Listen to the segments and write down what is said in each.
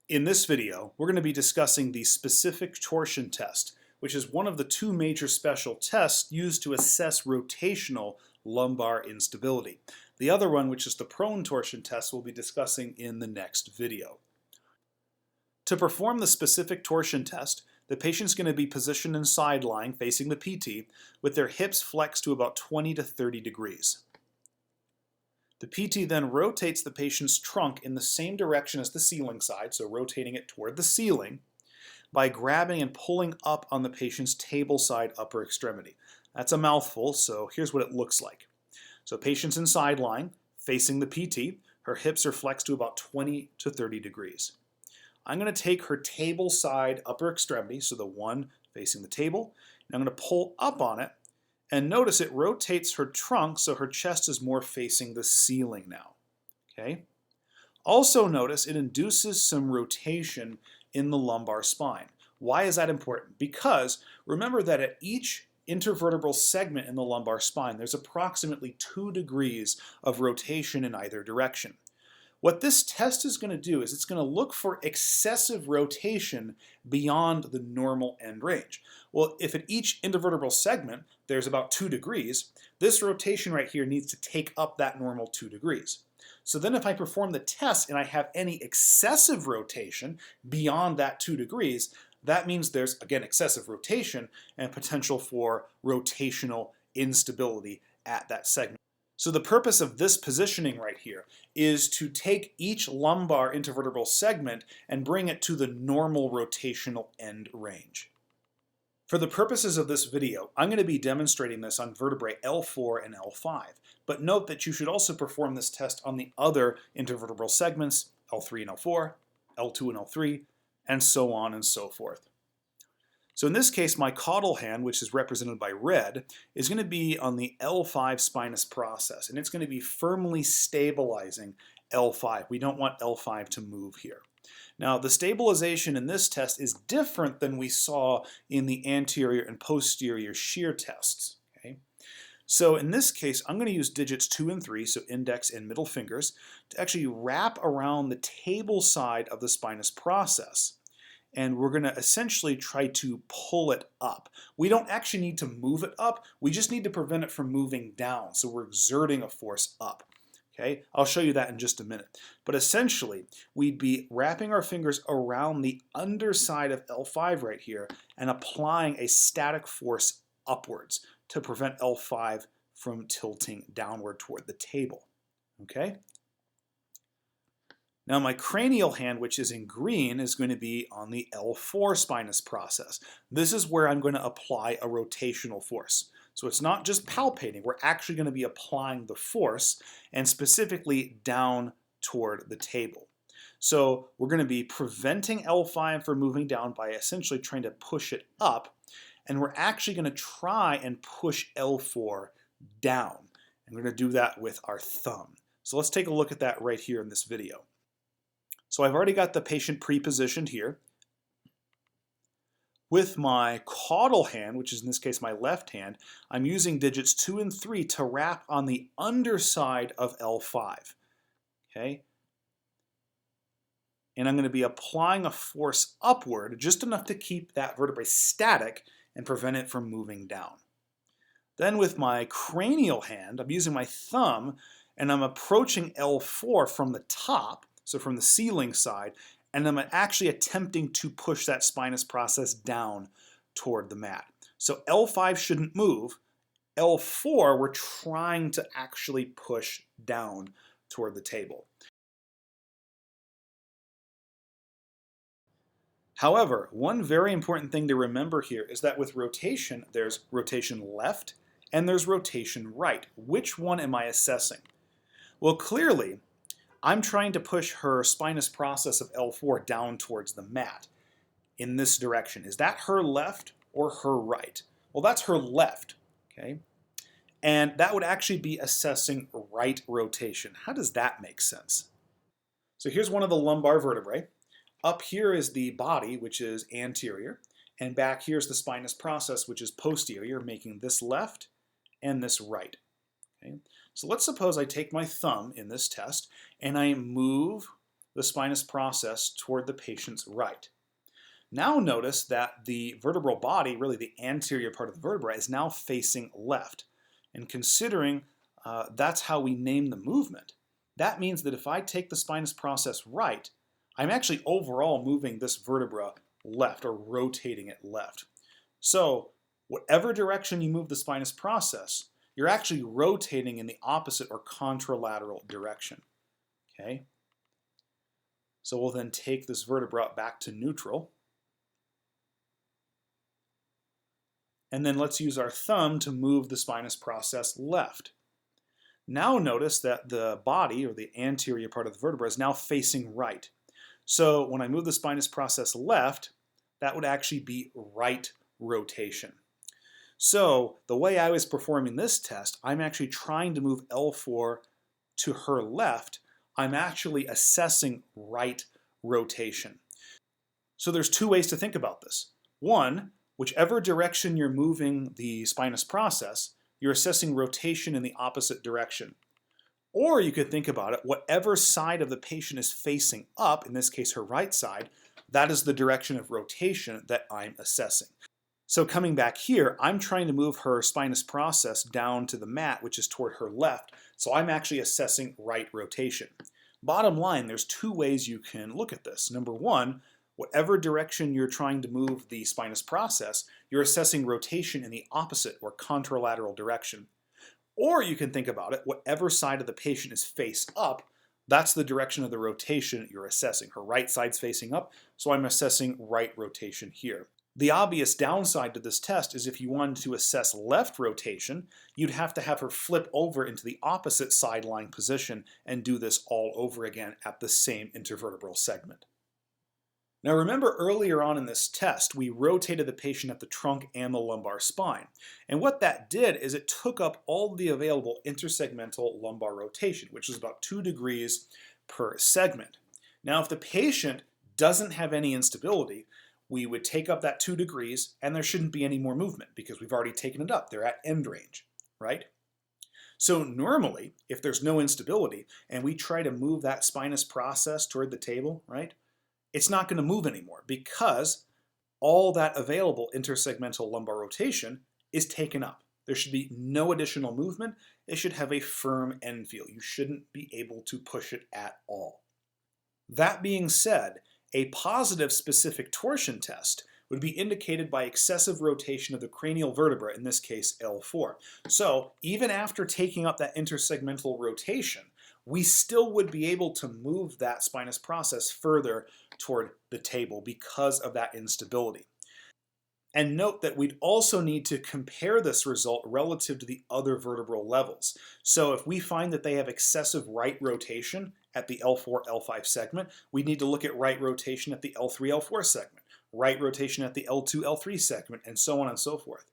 In this video, we're going to be discussing the specific torsion test, which is one of the two major special tests used to assess rotational lumbar instability. The other one, which is the prone torsion test, we'll be discussing in the next video. To perform the specific torsion test, the patient's going to be positioned in side lying facing the PT with their hips flexed to about 20 to 30 degrees. The PT then rotates the patient's trunk in the same direction as the ceiling side, so rotating it toward the ceiling, by grabbing and pulling up on the patient's table side upper extremity. That's a mouthful, so here's what it looks like. So patient's in side lying, facing the PT. Her hips are flexed to about 20 to 30 degrees. I'm going to take her table side upper extremity, so the one facing the table, and I'm going to pull up on it. And notice it rotates her trunk so her chest is more facing the ceiling now. Okay? Also notice it induces some rotation in the lumbar spine. Why is that important? Because remember that at each intervertebral segment in the lumbar spine, there's approximately 2 degrees of rotation in either direction. What this test is going to do is it's going to look for excessive rotation beyond the normal end range. Well, if at each intervertebral segment there's about 2 degrees, this rotation right here needs to take up that normal 2 degrees. So then if I perform the test and I have any excessive rotation beyond that 2 degrees, that means there's, again, excessive rotation and potential for rotational instability at that segment. So the purpose of this positioning right here is to take each lumbar intervertebral segment and bring it to the normal rotational end range. For the purposes of this video, I'm going to be demonstrating this on vertebrae L4 and L5, but note that you should also perform this test on the other intervertebral segments, L3 and L4, L2 and L3, and so on and so forth. So in this case, my caudal hand, which is represented by red, is going to be on the L5 spinous process, and it's going to be firmly stabilizing L5. We don't want L5 to move here. Now, the stabilization in this test is different than we saw in the anterior and posterior shear tests. Okay? So in this case, I'm going to use digits 2 and 3, so index and middle fingers, to actually wrap around the table side of the spinous process. And we're going to essentially try to pull it up. We don't actually need to move it up, we just need to prevent it from moving down, so we're exerting a force up. Okay, I'll show you that in just a minute. But essentially, we'd be wrapping our fingers around the underside of L5 right here and applying a static force upwards to prevent L5 from tilting downward toward the table. Okay? Now my cranial hand, which is in green, is going to be on the L4 spinous process. This is where I'm going to apply a rotational force. So it's not just palpating, we're actually going to be applying the force, and specifically down toward the table. So we're going to be preventing L5 from moving down by essentially trying to push it up, and we're actually going to try and push L4 down. And we're going to do that with our thumb. So let's take a look at that right here in this video. So I've already got the patient pre-positioned here. With my caudal hand, which is in this case my left hand, I'm using digits 2 and 3 to wrap on the underside of L5. Okay? And I'm going to be applying a force upward, just enough to keep that vertebrae static and prevent it from moving down. Then with my cranial hand, I'm using my thumb, and I'm approaching L4 from the top, so from the ceiling side, and I'm actually attempting to push that spinous process down toward the mat. So L5 shouldn't move. L4 we're trying to actually push down toward the table. However, one very important thing to remember here is that with rotation, there's rotation left and there's rotation right. Which one am I assessing? Well, clearly, I'm trying to push her spinous process of L4 down towards the mat in this direction. Is that her left or her right? Well, that's her left, okay? And that would actually be assessing right rotation. How does that make sense? So here's one of the lumbar vertebrae. Up here is the body, which is anterior, and back here's the spinous process, which is posterior, making this left and this right. Okay? So let's suppose I take my thumb in this test and I move the spinous process toward the patient's right. Now notice that the vertebral body, really the anterior part of the vertebra, is now facing left. And considering that's how we name the movement, that means that if I take the spinous process right, I'm actually overall moving this vertebra left, or rotating it left. So whatever direction you move the spinous process, you're actually rotating in the opposite or contralateral direction. Okay? So we'll then take this vertebra back to neutral. And then let's use our thumb to move the spinous process left. Now notice that the body, or the anterior part of the vertebra, is now facing right. So when I move the spinous process left, that would actually be right rotation. So the way I was performing this test, I'm actually trying to move L4 to her left. I'm actually assessing right rotation. So there's two ways to think about this. One, whichever direction you're moving the spinous process, you're assessing rotation in the opposite direction. Or you could think about it, whatever side of the patient is facing up, in this case her right side, that is the direction of rotation that I'm assessing. So coming back here, I'm trying to move her spinous process down to the mat, which is toward her left, so I'm actually assessing right rotation. Bottom line, there's two ways you can look at this. Number one, whatever direction you're trying to move the spinous process, you're assessing rotation in the opposite or contralateral direction. Or you can think about it, whatever side of the patient is face up, that's the direction of the rotation you're assessing. Her right side's facing up, so I'm assessing right rotation here. The obvious downside to this test is if you wanted to assess left rotation, you'd have to have her flip over into the opposite sideline position and do this all over again at the same intervertebral segment. Now remember earlier on in this test, we rotated the patient at the trunk and the lumbar spine. And what that did is it took up all the available intersegmental lumbar rotation, which is about 2 degrees per segment. Now if the patient doesn't have any instability, we would take up that 2 degrees and there shouldn't be any more movement because we've already taken it up. They're at end range, right? So normally, if there's no instability and we try to move that spinous process toward the table, right? It's not going to move anymore because all that available intersegmental lumbar rotation is taken up. There should be no additional movement. It should have a firm end feel. You shouldn't be able to push it at all. That being said, a positive specific torsion test would be indicated by excessive rotation of the cranial vertebra, in this case L4. So even after taking up that intersegmental rotation, we still would be able to move that spinous process further toward the table because of that instability. And note that we'd also need to compare this result relative to the other vertebral levels. So if we find that they have excessive right rotation at the L4, L5 segment, we need to look at right rotation at the L3, L4 segment, right rotation at the L2, L3 segment, and so on and so forth.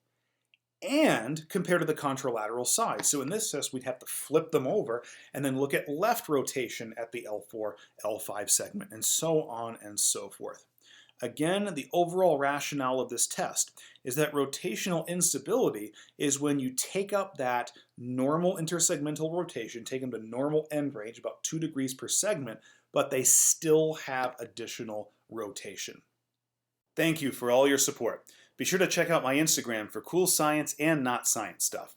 And compare to the contralateral side. So in this test, we'd have to flip them over and then look at left rotation at the L4, L5 segment, and so on and so forth. Again, the overall rationale of this test is that rotational instability is when you take up that normal intersegmental rotation, take them to normal end range, about 2 degrees per segment, but they still have additional rotation. Thank you for all your support. Be sure to check out my Instagram for cool science and not science stuff.